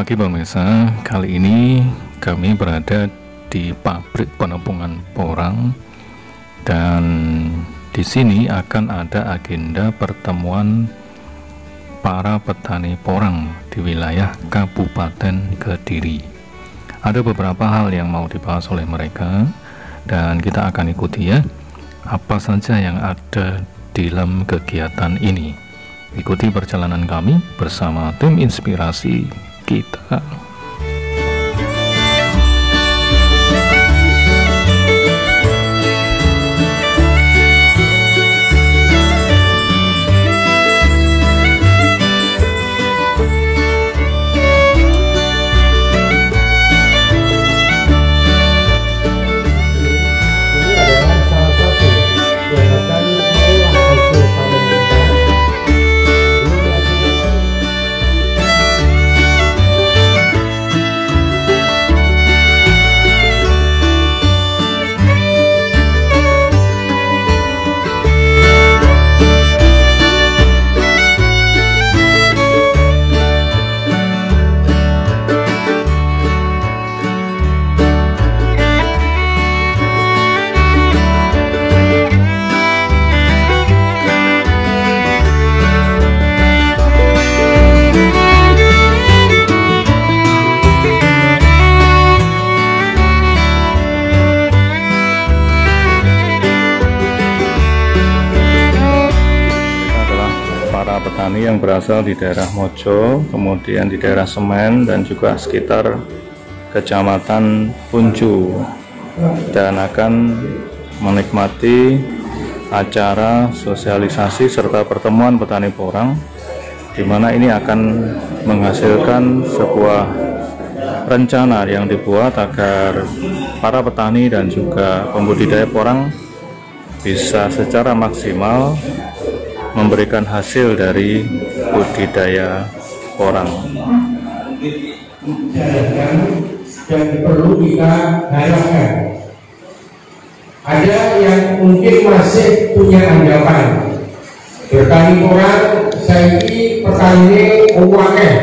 pagi pemirsa, kali ini kami berada di pabrik penampungan porang dan di sini akan ada agenda pertemuan para petani porang di wilayah Kabupaten Kediri. Ada beberapa hal yang mau dibahas oleh mereka dan kita akan ikuti ya, apa saja yang ada di dalam kegiatan ini. Ikuti perjalanan kami bersama tim inspirasi kita. Petani yang berasal di daerah Mojo, kemudian di daerah Semen dan juga sekitar Kecamatan Punju, dan akan menikmati acara sosialisasi serta pertemuan petani porang, di mana ini akan menghasilkan sebuah rencana yang dibuat agar para petani dan juga pembudidaya porang bisa secara maksimal memberikan hasil dari budidaya porang. Dan perlu kita harapkan ada yang mungkin masih punya anggapan bertani porang saiki petani uangnya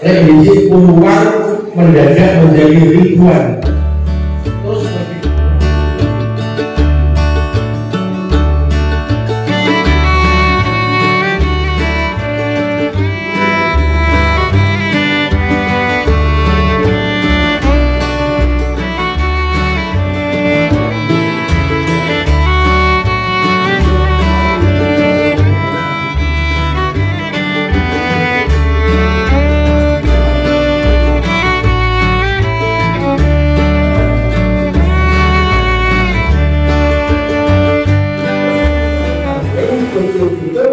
yang biji puluhan mendadak menjadi ribuan.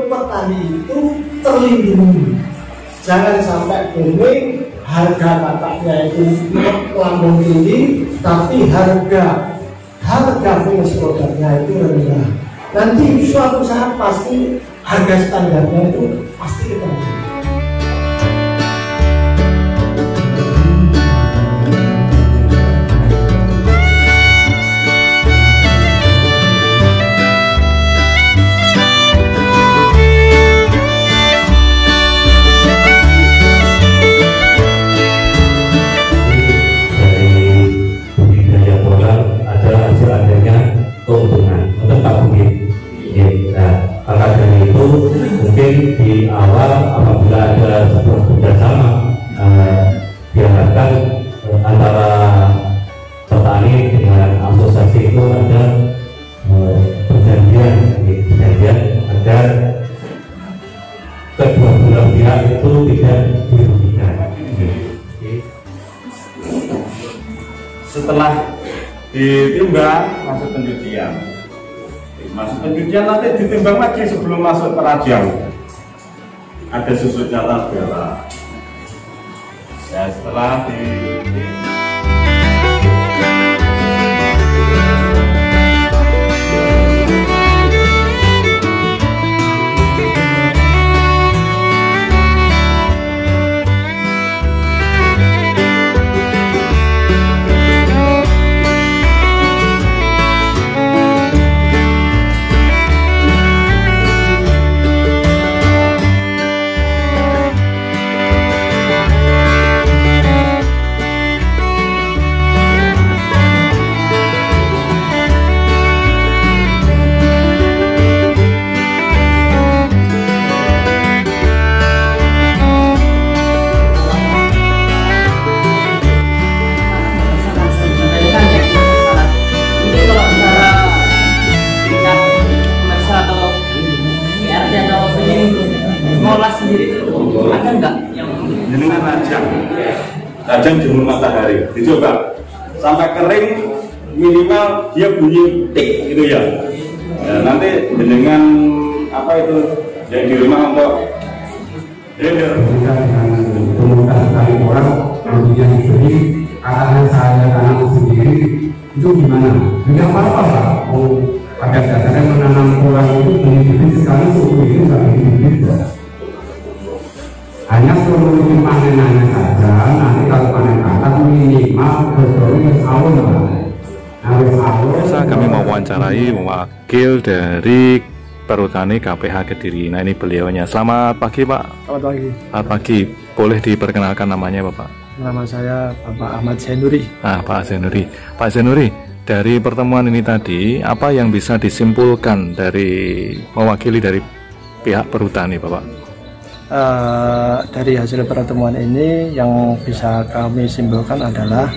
Petani itu terlindungi, jangan sampai booming, harga kataknya itu melambung tinggi, tapi harga finish produknya itu rendah. Nanti suatu saat pasti harga standarnya itu pasti ketemu. Mungkin di awal apabila ada sebuah kerjasama diharapkan antara petani dengan asosiasi itu ada perjanjian agar kedua belah pihak itu tidak dirugikan. Setelah ditimbang masuk pencucian. Masuk pencucian nanti ditimbang lagi sebelum masuk perajang. Ada susu catat merah. Ya, setelah di diolah sendiri ada nggak yang jenengan rajang jemur matahari dicoba sampai kering minimal dia bunyi tik gitu ya. Nanti dengan apa itu yang di rumah untuk blender dengan orang kemudian jadi karena saya tanam sendiri itu gimana? Tidak apa-apa Pak. Pada dasarnya menanam porang itu bibit sekali suku itu nggak bibit ya. Hanya kronologi panenannya saja. Nanti kalau panen kakak minimal betul tahun Pak. Bisa kami mewawancarai wakil dari Perhutani KPH Kediri. Nah, ini beliaunya. Selamat pagi Pak. Selamat pagi. Selamat pagi. Boleh diperkenalkan namanya Bapak? Nama saya Bapak Ahmad Zainuri. Pak Zainuri. Pak Zainuri, dari pertemuan ini tadi, apa yang bisa disimpulkan dari mewakili dari pihak perhutani Bapak? Dari hasil pertemuan ini yang bisa kami simpulkan adalah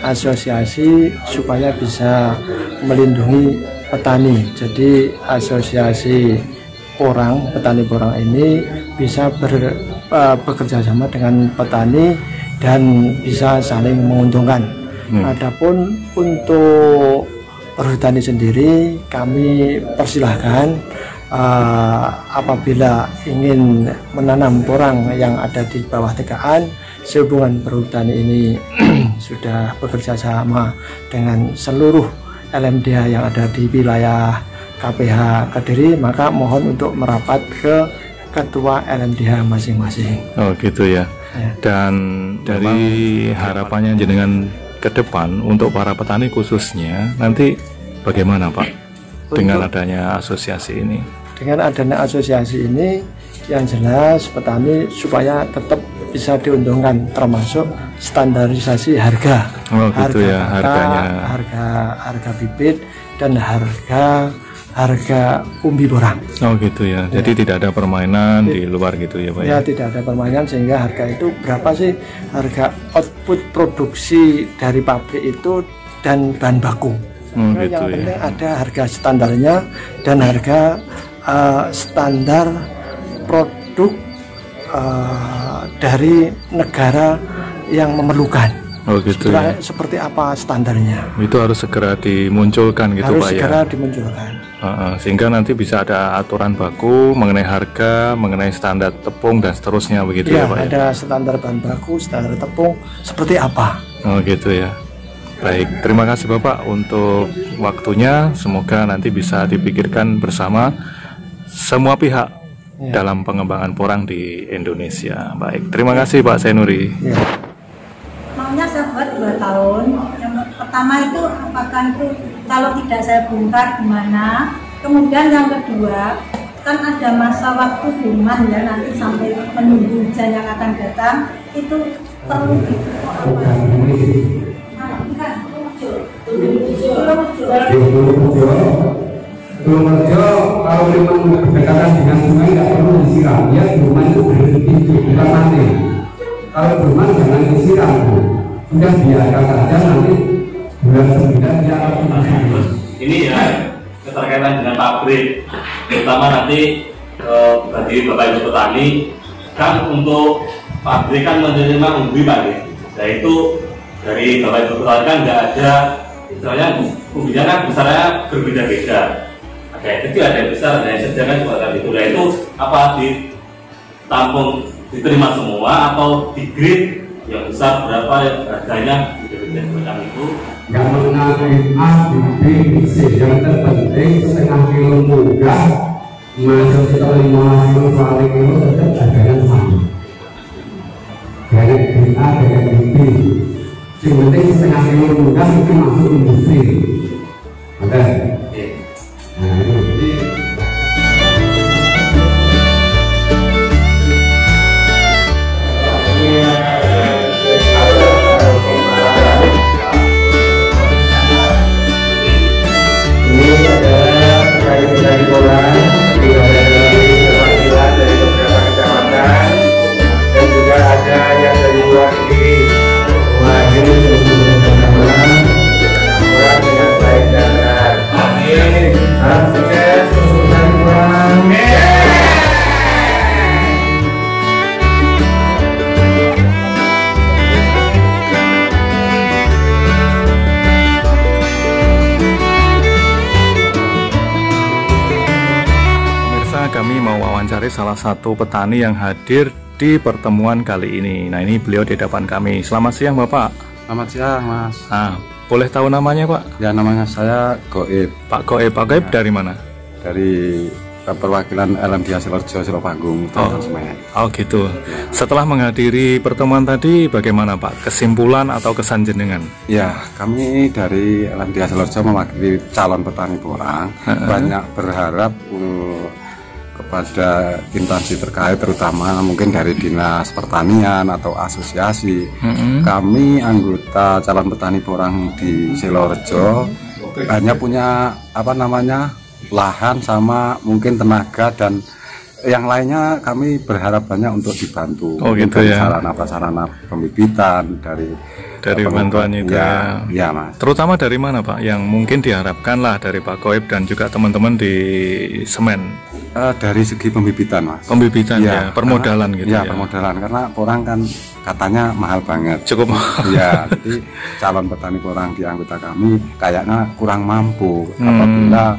asosiasi supaya bisa melindungi petani. Jadi asosiasi petani porang ini bisa bekerja sama dengan petani dan bisa saling menguntungkan. Adapun untuk perhutani sendiri kami persilahkan apabila ingin menanam porang yang ada di bawah tegaan, sehubungan perhutani ini sudah bekerja sama dengan seluruh LMDH yang ada di wilayah KPH Kediri, maka mohon untuk merapat ke ketua LMDH masing-masing. Oh gitu ya. Dan dari harapannya jenengan ke depan untuk para petani khususnya nanti bagaimana Pak dengan adanya asosiasi ini? Dengan adanya asosiasi ini yang jelas petani supaya tetap bisa diuntungkan, termasuk standarisasi harga. Oh gitu ya, harganya. Harga bibit dan harga umbi borang. Oh gitu ya. Jadi tidak ada permainan di luar gitu ya Pak? Ya, tidak ada permainan sehingga harga itu berapa sih harga output produksi dari pabrik itu dan bahan baku. Gitu yang penting ya. ada harga standarnya dan harga standar produk dari negara yang memerlukan. Oh gitu ya. Seperti apa standarnya? Itu harus segera dimunculkan gitu Pak ya. Harus segera dimunculkan. Sehingga nanti bisa ada aturan baku mengenai harga, mengenai standar tepung dan seterusnya begitu ya Pak ya. Ada standar bahan baku, standar tepung seperti apa? Oh gitu ya. Baik, terima kasih Bapak untuk waktunya. Semoga nanti bisa dipikirkan bersama semua pihak dalam pengembangan porang di Indonesia. Baik, terima kasih Pak Zainuri. Maunya saya buat 2 tahun. Yang pertama itu apakah itu kalau tidak saya bongkar gimana? Kemudian yang kedua kan ada masa waktu bulan ya, nanti sampai menunggu hujan yang akan datang itu perlu Belum kerja, kalau memang berdekatan dengan sungai nggak perlu disiram. Ya, rumah itu berhenti bukan mati. Kalau rumah jangan disiram, sudah biarkan saja nanti bulan 9 dia akan Ini ya keterkaitan dengan pabrik, terutama nanti bagi Bapak Ibu petani kan untuk pabrik kan menerima umbi Pak. Nah itu dari Bapak Ibu petani kan nggak ada, istilahnya umbinya kan besarnya berbeda-beda. Ada yang kecil, ada yang besar, ada yang sedang juga ada itu. Nah itu apa ditampung diterima semua atau di grade yang besar berapa harganya beda-beda macam itu? Yang mengenai A, B, C, yang terpenting setengah kilo mudah masuk sekitar 5 kilo, 2 kilo tetap harganya sama. Dengan B A, dengan B. Yang penting setengah kilo mudah itu masuk industri. Oke. Nah itu jadi dari porang juga dari perwakilan dari beberapa kecamatan dan juga ada yang dari luar negeri mewakili seluruh kecamatan porang dengan baik dan benar. kami mau wawancari salah satu petani yang hadir di pertemuan kali ini. Nah, ini beliau di depan kami. Selamat siang Bapak. Selamat siang Mas. Boleh tahu namanya Pak? Ya, namanya saya Goib. Pak Goib. Pak Goib dari mana? Dari perwakilan LMDH Silorejo Silopanggung. Oh gitu. Setelah menghadiri pertemuan tadi, bagaimana Pak? Kesimpulan atau kesan jenengan? Ya, kami dari LMDH Silorejo mewakili calon petani porang. Banyak berharap kepada instansi terkait, terutama mungkin dari Dinas Pertanian atau asosiasi. Kami anggota calon petani porang di Silorejo hanya punya lahan sama mungkin tenaga, dan yang lainnya kami berharap banyak untuk dibantu. Gitu ya. Sarana pembibitan dari bantuan itu ya Mas. Terutama dari mana Pak yang mungkin diharapkan lah dari Pak Goib dan juga teman-teman di Semen? Dari segi pembibitan Mas. Pembibitan ya, permodalan gitu ya. Permodalan, karena porang kan katanya mahal banget. Cukup mahal. Ya, jadi calon petani porang di anggota kami kayaknya kurang mampu apabila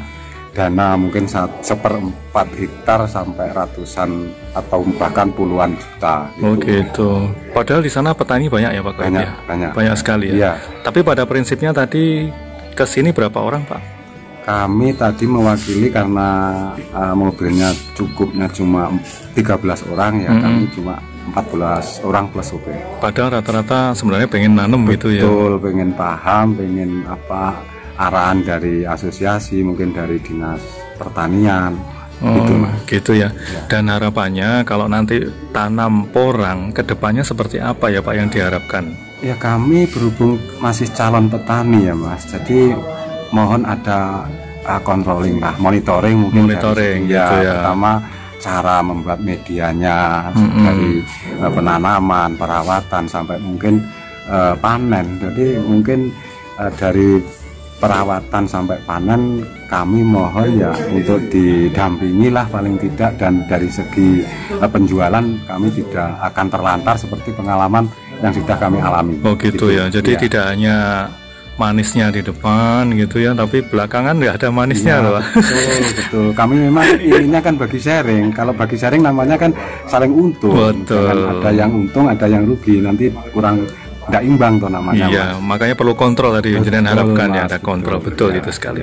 dana mungkin 1/4 hektar sampai ratusan atau bahkan puluhan juta gitu. Oh gitu. Padahal di sana petani banyak ya Pak Goib? Banyak sekali ya. Tapi pada prinsipnya tadi kesini berapa orang Pak? Kami tadi mewakili karena mobilnya cukupnya cuma 13 orang ya. Kami cuma 14 orang plus supir. Padahal rata-rata sebenarnya pengen nanam gitu ya. Betul, pengen paham, pengen arahan dari asosiasi, mungkin dari Dinas Pertanian. Gitu ya. Dan harapannya kalau nanti tanam porang kedepannya seperti apa ya Pak yang diharapkan? Ya, kami berhubung masih calon petani ya Mas, jadi mohon ada controlling lah, monitoring mungkin gitu ya. Pertama cara membuat medianya dari penanaman, perawatan sampai mungkin panen. Jadi mungkin dari perawatan sampai panen kami mohon ya untuk didampingi lah paling tidak, dan dari segi penjualan kami tidak akan terlantar seperti pengalaman yang sudah kami alami. Oh gitu ya. Jadi tidak hanya manisnya di depan gitu ya, tapi belakangan nggak ada manisnya loh. Betul. Kami memang ininya kan bagi sharing. Kalau bagi sharing namanya kan saling untung. Betul. Ada yang untung, ada yang rugi. Nanti kurang nggak imbang tuh namanya. Iya, makanya perlu kontrol tadi jenengan harapkan ya, ada kontrol. Betul itu sekali.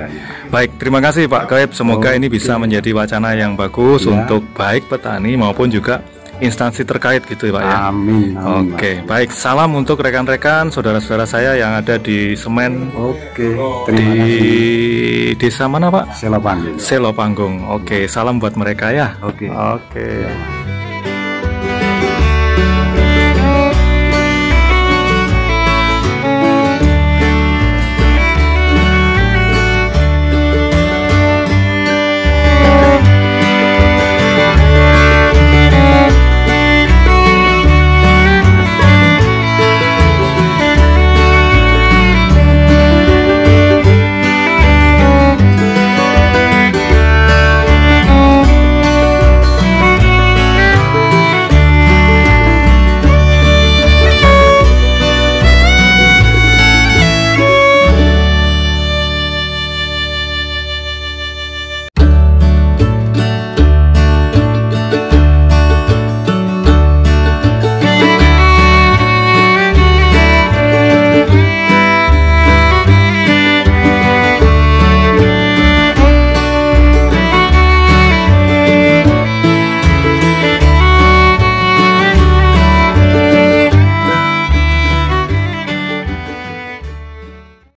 Baik, terima kasih Pak Goib. Semoga ini bisa menjadi wacana yang bagus untuk baik petani maupun juga instansi terkait gitu ya Pak ya. Amin. Oke, baik. Salam untuk rekan-rekan, saudara-saudara saya yang ada di Semen. Di desa mana Pak? Silopanggung. Silopanggung. Oke, salam buat mereka ya. Oke.